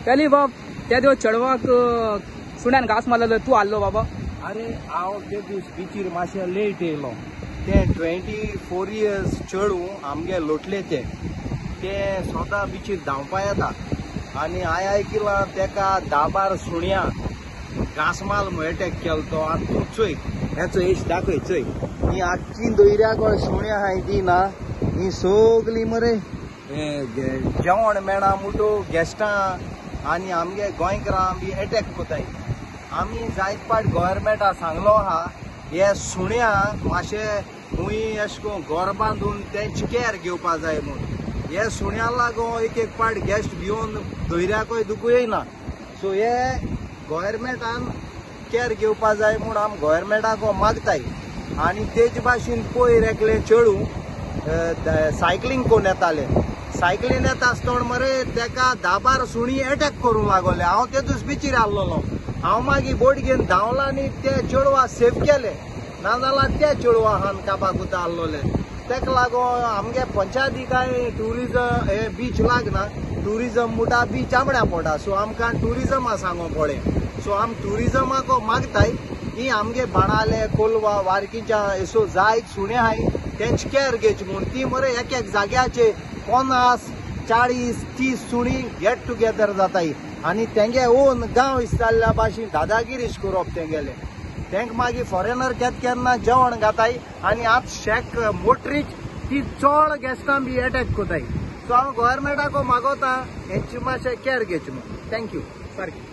पहली बाब त्या दिवस चढवाक सुण्यान घास मारलेलो तू आल्लो बाबा? अरे हांव ते दीस बीचीर मातशें लेट येयलो. ते 24 years चेडू आमगे लोटले ते सोदा बीचीर धांवपा येता आनी हांवें आयकलां तेका 10-12 सुण्या घासमाल अटॅक केलो तो. आनी तूं चोय हेचो एश दाखय चोय. ही आख्खी दर्याक सुण्या हाय ती ना, ही सगळी मरे जेवण मेळना म्हणटू गेस्टां आनी आमगे गोंयकारां बी अटॅक कोताय. आमी जायत पाट गव्हर्मेंटा सांगलो आहा हे सुण्या मातशें खूंय अशें करून घर बांदून तेंची कॅर घेवपा जाय म्हूण. हे सुण्या लागून एक पाट गेस्ट भिवन दर्याकय दुखू येयना. सो हे गव्हर्मेंटान कॅर घेवपा जाय म्हूण आमी गव्हर्मेंटाक मागताय. आनी तेजे भाशेन पयर एकले चेडू सायकलींग कोन्न येताले. सायकलीन येता आसतना मरे तेका 10-12 सुणी अटॅक करूंक लागले. हांव ते दीस बीचीर आसलोलो. हांव मागीर बोट घेवन धांवला आनी ते चेडवा सेफ केले, नाजाल्यार त्या चेडवा हान काबार कुता आसलोले. तेका लागून आमगे पंचायतीकाय ट्युरिजम हे बीच लागना, ट्युरिजम मुटा बीच आमड्या पडटा. सो आमकां ट्युरिजमा सांगो पडे. सो आमी ट्युरिजमाक मागताय ही आमगे बाणाले कोलवा वारकीच्या एसो जायत सुणे आहाय तेंची कॅर घेवची म्हूण. ती मरे एक जाग्याचे 50, 40, 30 सुणी गेट टुगेदर जाताय आनी तेंगे ओन गांव इस्ताल्ल्या भाशेन दादागिरीश करप तेंगेले. तेंक मागीर फॉरेनर केन्ना जेवण घाताय आनी आतां शेक मोटरीच ती चड गेस्टां बी अटॅक कोताय. सो हांव गव्हर्मेंटाक मागोता हेंची मातशें कॅर घेवची म्हूण. थँक्यू सारकी.